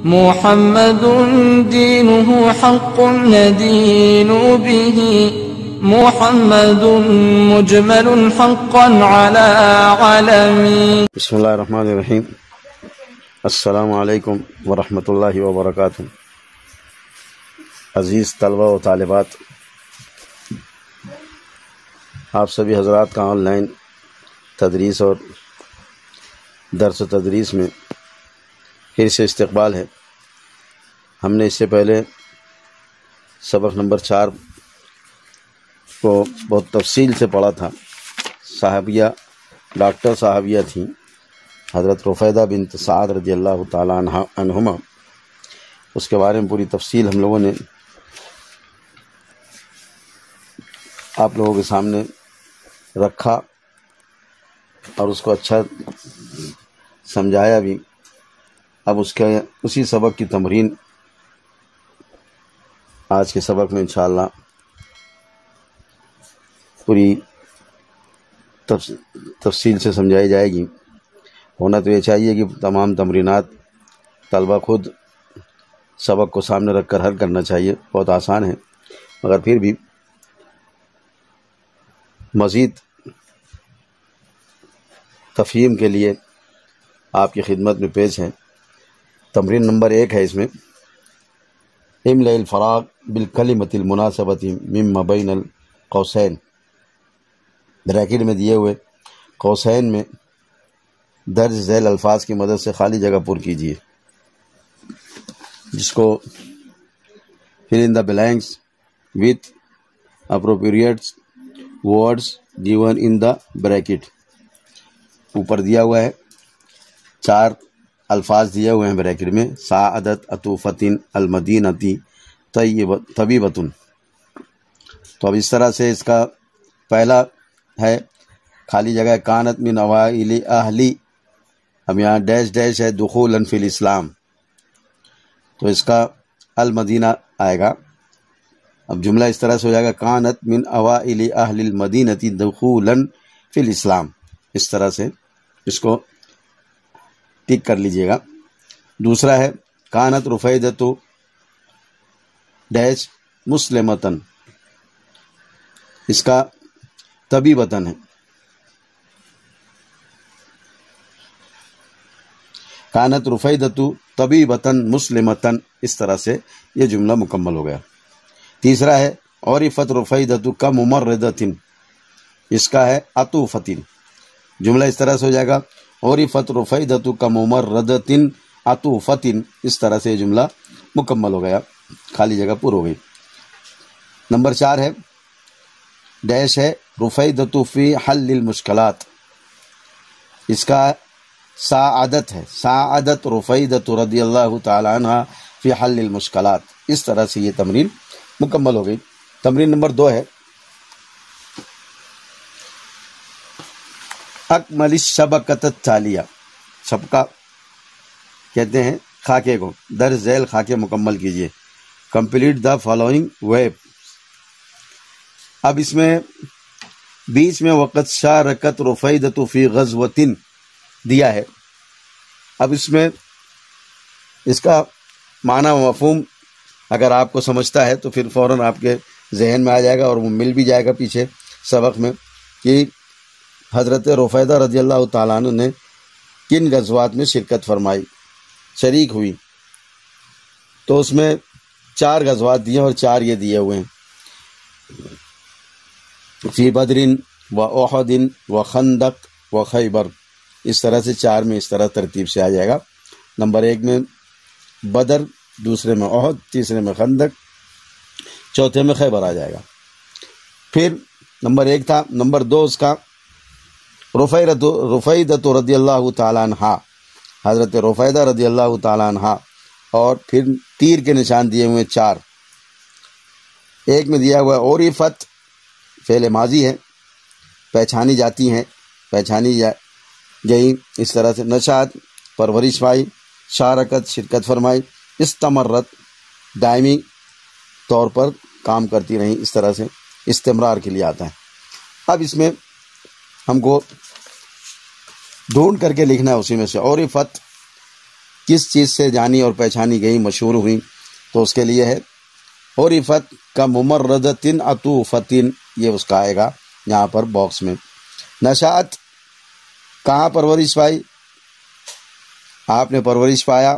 محمد دينه حق ندين به محمد مجمل حقا على علمي. بسم اللہ الرحمن الرحیم. السلام علیکم ورحمۃ اللہ وبرکاتہ. عزیز طلبہ و طالبات، آپ سبھی حضرات کا آن لائن تدریس اور درس و تدریس میں پھر سے استقبال ہے. ہم نے اس سے پہلے سبق نمبر 4 کو بہت تفصیل سے پڑھا تھا. صحابیہ ڈاکٹر صحابیہ تھیں حضرت رفیدہ بنت سعد رضی اللہ تعالیٰ عنہما. اس کے بارے میں پوری تفصیل ہم لوگوں نے آپ لوگوں کے سامنے رکھا اور اس کو اچھا سمجھایا بھی. اب اسی سبق کی تمرین آج کے سبق میں انشاءاللہ پوری تفصیل سے سمجھائی جائے گی. ہونا تو یہ چاہیے کہ تمام تمرینات طلبہ خود سبق کو سامنے رکھ کر حل کرنا چاہیے. بہت آسان ہے، مگر پھر بھی مزید تفہیم کے لیے آپ کی خدمت میں پیش ہے. تمرین نمبر 1 ہے. اس میں املأ الفراغ بالکلمۃ المناسبۃ مما بین القوسین. بریکٹ میں دیے ہوئے قوسین میں درج ذیل الفاظ کی مدد سے خالی جگہ پر کیجیے، جس کو fill in the blanks with appropriate words given in the bracket. اوپر دیا ہوا ہے 4 الفاظ دیے ہوئے ہیں بریکٹ میں: سعادت، عطوفتن، المدینتی، طبیبتن. تو اب اس طرح سے اس کا پہلا ہے خالی جگہ کانت من اوائل اہلی. اب یہاں ڈیش ڈیش ہے دخولاً فی الاسلام، تو اس کا المدینہ آئے گا. اب جملہ اس طرح سے ہو جائے گا کانت من اوائل اہل المدینتی دخولاً فی الاسلام. اس طرح سے اس کو ٹک کر لیجئے گا. دوسرا ہے کانت رفیدۃ ڈیش مسلمتن. اس کا طبیبتن ہے. کانت رفیدۃ طبیبتن مسلمتن. اس طرح سے یہ جملہ مکمل ہو گیا. تیسرا ہے عرفت رفیدۃ کممرضۃ. اس کا ہے عطوفتن. جملہ اس طرح سے ہو جائے گا عرفت رفیدۃ کممرضۃ عطوفتن. اس طرح سے یہ جملہ مکمل ہو گیا، خالی جگہ پر ہو گئی. نمبر 4 ہے ڈیش ہے رفیدۃ فی حل المشکلات. اس کا سعادت ہے، سعادت رفیدۃ رضی اللہ تعالی عنہ فی حل المشکلات. اس طرح سے یہ تمرین مکمل ہو گئی. تمرین نمبر 2 ہے اکمل الشبکۃ التالیہ. شبکہ کہتے ہیں خاکے کو. درج ذیل خاکے مکمل کیجیے. Complete the following web. اب اس میں بیچ میں وقت شارکت رفیدۃ فی غزوۃ دیا ہے. اب اس میں اس کا معنی و مفہوم اگر آپ کو سمجھتا ہے تو پھر فوراً آپ کے ذہن میں آ جائے گا اور وہ مل بھی جائے گا پیچھے سبق میں کہ حضرت رفیدہ رضی اللہ تعالیٰ عنہ نے کن غزوات میں شرکت فرمائی، شریک ہوئی. تو اس میں 4 غزوات دیے اور 4 یہ دیے ہوئے ہیں: فی بدر و احد و خندق و خیبر. اس طرح سے 4 میں اس طرح ترتیب سے آ جائے گا. نمبر 1 میں بدر، دوسرے میں احد، تیسرے میں خندق، چوتھے میں خیبر آ جائے گا. پھر نمبر 1 تھا. نمبر 2 اس کا رفیدۃ رضی اللہ تعالیٰ عنہ، حضرت رفیدہ رضی اللہ تعالیٰ عنہ. اور پھر تیر کے نشان دیے ہوئے 4. ایک میں دیا ہوا ہے عرفت، فعل ماضی ہے، پہچانی جاتی ہیں، پہچانی گئی. اس طرح سے نشات، پرورش پائی. شارکت، شرکت فرمائی. استمرت، دائمی طور پر کام کرتی رہیں. اس طرح سے استمرار کے لیے آتا ہے. اب اس میں ہم کو ڈھونڈ کر کے لکھنا ہے اسی میں سے. عرفت کس چیز سے جانی اور پہچانی گئی، مشہور ہوئی، تو اس کے لیے ہے عرفت کا ممرضۃ عطوفۃ، یہ اس کا آئے گا یہاں پر باکس میں۔ نشأت کہاں پرورش پائی، آپ نے پرورش پایا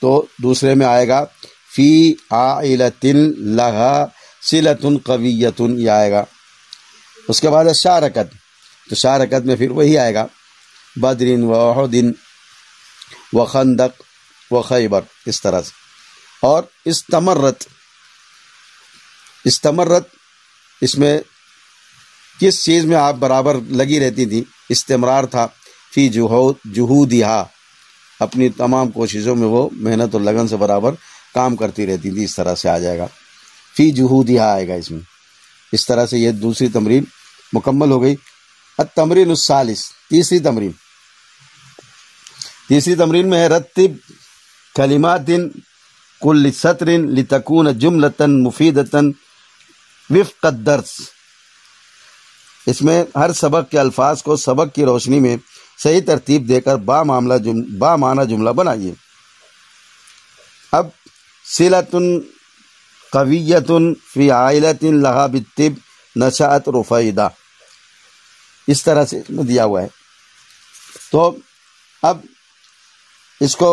تو دوسرے میں آئے گا فی عائلۃ لہا صلۃ قویۃ، یہ آئے گا۔ اس کے بعد شارکت، تو شارکت میں پھر وہی آئے گا بدر و احد و خندق و خیبر، اس طرح سے۔ اور استمرت، استمرت اس میں کس چیز میں آپ برابر لگی رہتی تھی، استمرار تھا، فی جہودہا، اپنی تمام کوششوں میں وہ محنت اور لگن سے برابر کام کرتی رہتی تھی، اس طرح سے آ جائے گا، فی جہودہا آئے گا اس میں۔ اس طرح سے یہ دوسری تمرین مکمل ہو گئی۔ التمرین الثالث، تیسری تمرین، تیسری تمرین میں ہے رتب کلمات کل سطر لتکون جملۃ مفیدۃ وفق الدرس، اس میں ہر سبق کے الفاظ کو سبق کی روشنی میں صحیح ترتیب دے کر بامعنی جملہ بنائیے۔ اب صلۃ قویۃ فی عائلۃ لہا بالطب نشأت رفیدہ، اس طرح سے دیا ہوا ہے۔ تو اب اس کو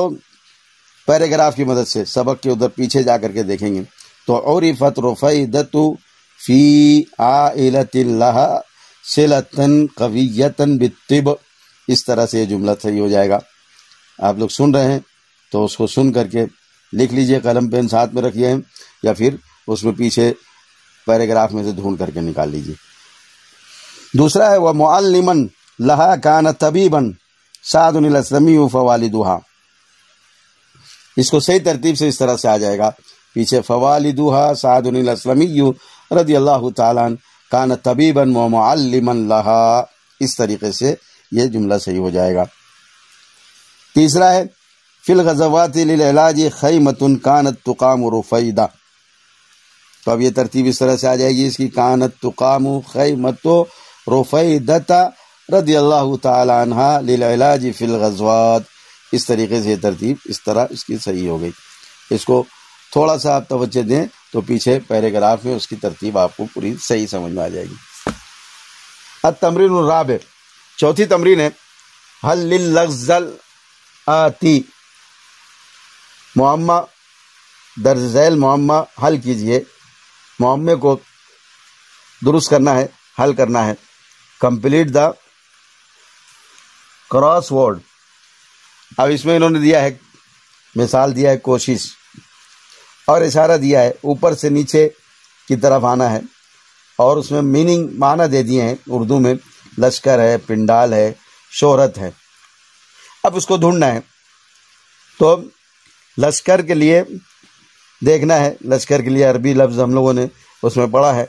پیراگراف کی مدد سے سبق کے ادھر پیچھے جا کر کے دیکھیں گے تو عرفت رفیدۃ فی عائلۃ لہا صلۃ قویۃ بالطب، اس طرح سے یہ جملہ صحیح ہو جائے گا۔ آپ لوگ سن رہے ہیں تو اس کو سن کر کے لکھ لیجئے، قلم پین ساتھ میں رکھیے ہیں، یا پھر اس میں پیچھے پیراگراف میں سے ڈھونڈ کر کے نکال لیجئے۔ دوسرا ہے وَمُعَلِّمًا لَهَا كَانَ طَبِيبًا سَعْدٌ الْأَسْلَمِيُّ فَوَالِدُهَا، اس کو صحیح ترتیب سے اس طرح سے آ جائے گا، پیچھے فَوَالِدُهَا سَعْدٌ الْأَسْلَمِيُّ رضی اللہ تعالیٰ عنہ كَانَ طَبِيبًا وَمُعَلِّمًا لَهَا، اس طریقے سے یہ جملہ صحیح ہو جائے گا۔ تیسرا ہے فِي الْغَزَوَاتِ لِلْعِلَاجِ خَيْمَةٌ كَانَتْ تُقَامُ رُفَيْدَةً، تو اب یہ ترتیب اس طرح سے آ جائے گی اس کی، كَانَتْ تُقَامُ خَيْمَةُ رُفَيْدَةَ رضی اللہ تعالی عنہ للعلاج فی الغزوات، اس طریقے سے یہ ترتیب اس طرح اس کی صحیح ہو گئی۔ اس کو تھوڑا سا آپ توجہ دیں تو پیچھے پیراگراف میں اس کی ترتیب آپ کو پوری صحیح سمجھ میں آ جائے گی۔ التمرین الرابع، چوتھی تمرین ہے حل لللغز الآتی، معمہ درج ذیل معمہ حل کیجئے، معمے کو درست کرنا ہے، حل کرنا ہے۔ کمپلیٹ دا کراس ورڈ، اب اس میں انہوں نے دیا ہے مثال، دیا ہے کوشش، اور اشارہ دیا ہے اوپر سے نیچے کی طرف آنا ہے، اور اس میں میننگ معنی دے دیے ہیں اردو میں، لشکر ہے، پنڈال ہے، شہرت ہے۔ اب اس کو ڈھونڈنا ہے، تو لشکر کے لیے دیکھنا ہے، لشکر کے لیے عربی لفظ ہم لوگوں نے اس میں پڑھا ہے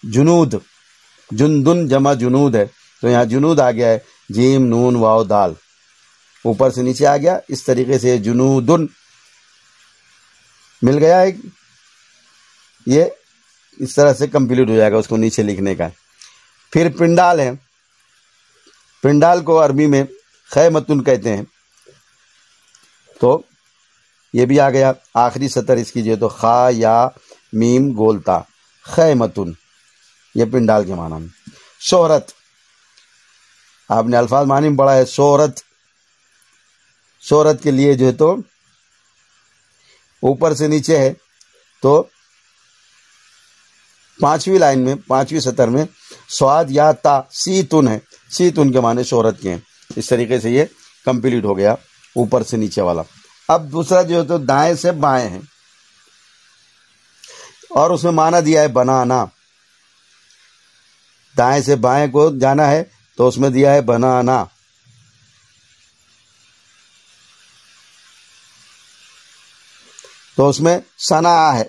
جنود، جندن جمع جنود ہے، تو یہاں جنود آ گیا ہے، جیم نون واو دال، اوپر سے نیچے آ گیا، اس طریقے سے جنودن مل گیا ہے، یہ اس طرح سے کمپلیٹ ہو جائے گا اس کو نیچے لکھنے کا۔ پھر پنڈال ہے، پنڈال کو عربی میں خیمتن کہتے ہیں، تو یہ بھی آ گیا، آخری سطر اس کی جو ہے تو خا یا میم گولتا، خیمتن، یہ پنڈال کے معنی میں۔ شہرت، آپ نے الفاظ معنی میں پڑھا ہے، شہرت، شہرت کے لیے جو ہے تو اوپر سے نیچے ہے، تو پانچویں لائن میں، پانچویں سطر میں سواد یا تا سیتن ہے، سیتن کے معنی شہرت کے ہیں، اس طریقے سے یہ کمپلیٹ ہو گیا اوپر سے نیچے والا۔ اب دوسرا جو ہے تو دائیں سے بائیں ہے، اور اس میں معنی دیا ہے بنانا، دائیں سے بائیں کو جانا ہے تو اس میں دیا ہے بنانا۔ تو اس میں صنع ہے،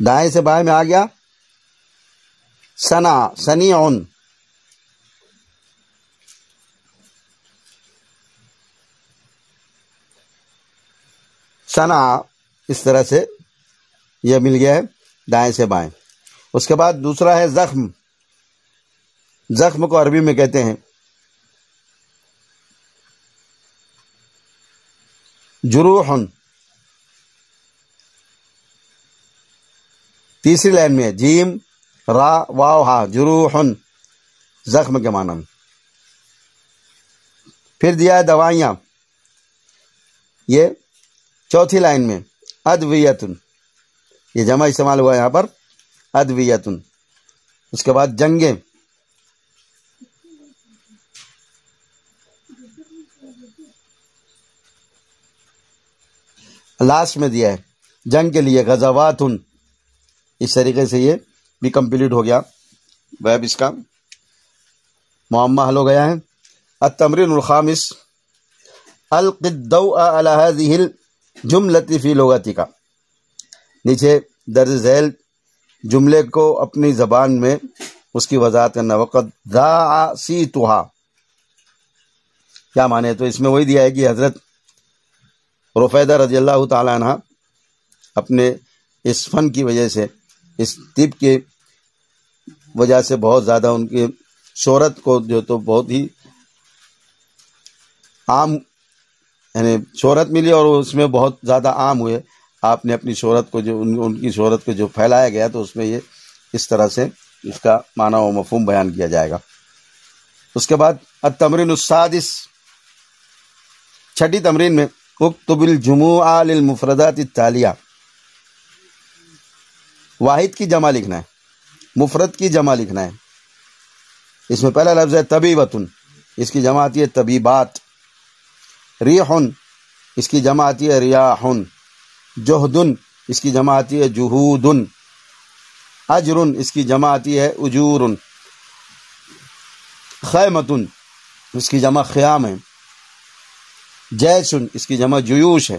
دائیں سے بائیں میں آ گیا صنع، صنیعن، صنع، اس طرح سے یہ مل گیا ہے دائیں سے بائیں۔ اس کے بعد دوسرا ہے زخم، زخم کو عربی میں کہتے ہیں جروح. تیسری لائن میں جیم را واو ہا جروح زخم کے معنی میں. پھر دیا ہے دوائیاں، یہ چوتھی لائن میں ادویتن، یہ جمع استعمال ہوا یہاں پر ادویتن. اس کے بعد جنگیں، لاسٹ میں دیا ہے جنگ کے لیے غزواتن. اس طریقے سے یہ بھی کمپلیٹ ہو گیا، ویب اس کا معمہ حل ہو گیا ہے. التمرین الخامس الق الضوء على هذه الجملة في لغتك. نیچے درج ذیل جملے کو اپنی زبان میں اس کی وضاحت کرنا. وقت ذاع سیتها، کیا معنی؟ تو اس میں وہی دیا ہے کہ حضرت رفیدہ رضی اللہ تعالی عنہ اپنے اس فن کی وجہ سے، اس طب کی وجہ سے بہت زیادہ ان کی شہرت کو جو تو بہت ہی عام یعنی شہرت ملی اور اس میں بہت زیادہ عام ہوئے. آپ نے اپنی شہرت کو جو ان کی شہرت کو جو پھیلایا گیا تو اس میں یہ اس طرح سے اس کا معنی و مفہوم بیان کیا جائے گا. اس کے بعد التمرین السادس، چھٹی تمرین میں اکتب الجموع للمفردات التالیہ. واحد کی جمع لکھنا ہے، مفرد کی جمع لکھنا ہے. اس میں پہلا لفظ ہے طبیبتن، اس کی جمع آتی ہے طبیبات. ریحن، اس کی جمع آتی ہے ریاحن. جہدن، اس کی جمع آتی ہے جہودن. اجرن، اس کی جمع آتی ہے اجورن. خیمتن، اس کی جمع خیام ہے. جیشن، اس کی جمع جیوش ہے.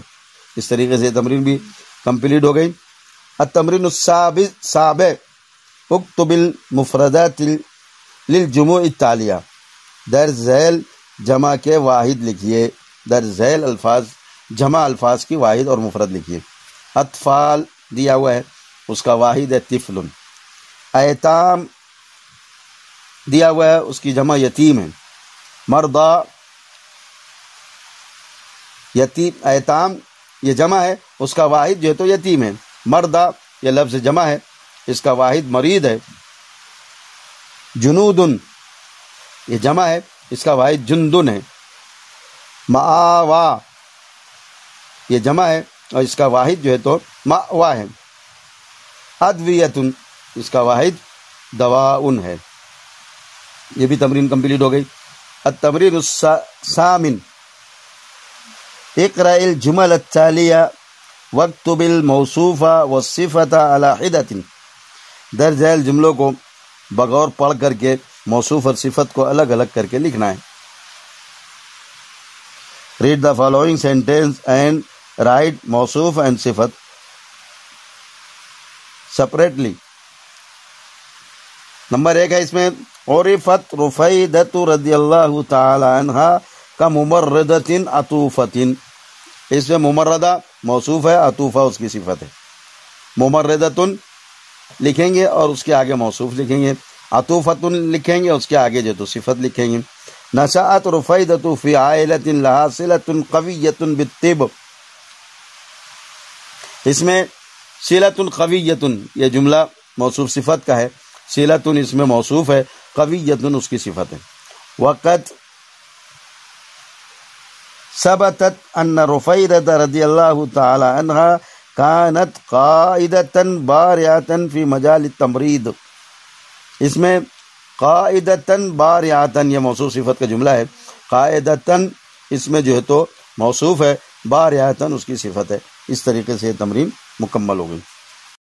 اس طریقے سے تمرین بھی کمپلیٹ ہو گئی. التمرین السابع اکتب المفردات للجموع التالیہ. درج ذیل جمع کے واحد لکھیے، درج ذیل الفاظ جمع الفاظ کی واحد اور مفرد لکھیے. اطفال دیا ہوا ہے، اس کا واحد ہے طفل. ایتام دیا ہوا ہے، اس کی جمع یتیم ہے. مرضا، یتیم ایتام یہ جمع ہے، اس کا واحد جو ہے تو یتیم ہے. مردا یہ لفظ جمع ہے، اس کا واحد مریض ہے. جنودن یہ جمع ہے، اس کا واحد جندن ہے. مآوا یہ جمع ہے اور اس کا واحد جو ہے تو مأوا ہے. ادویتن اس کا واحد دواءن ہے. یہ بھی تمرین کمپلیٹ ہو گئی. التمرین الثامن اقرأ الجمل التالیہ واکتب الموصوف والصفۃ علی حدۃ. درج ذیل جملوں کو بغور پڑھ کر کے موصوف اور صفت کو الگ الگ کر کے لکھنا ہے. Read the following sentence and right موصوف اینڈ صفت سپریٹلی. نمبر 1 ہے اس میں عرفت رفیدۃ رضی اللہ تعالی عنہا کممرضۃ عطوفۃ. اس میں ممرضہ موصوف ہے، عطوفہ اس کی صفت ہے. ممرضۃ لکھیں گے اور اس کے آگے موصوف لکھیں گے. عطوفۃ لکھیں گے، اس کے آگے جو تو صفت لکھیں گے. نشأت رفیدۃ فی عائلۃ لہا صلۃ قویۃ بالطب. اس میں صلۃ قویۃ یہ جملہ موصوف صفت کا ہے. صلۃ اس میں موصوف ہے، قویۃ اس کی صفت ہے. وقت ثبتت ان رفیدۃ رضی اللہ تعالی عنہا کانت قائدۃ بارعۃ فی مجال التمریض. اس میں قائدۃ بارعۃ یہ موصوف صفت کا جملہ ہے. قائدۃ اس میں جو ہے تو موصوف ہے، بارعۃ اس کی صفت ہے. اس طریقے سے یہ تمرین مکمل ہو گئی.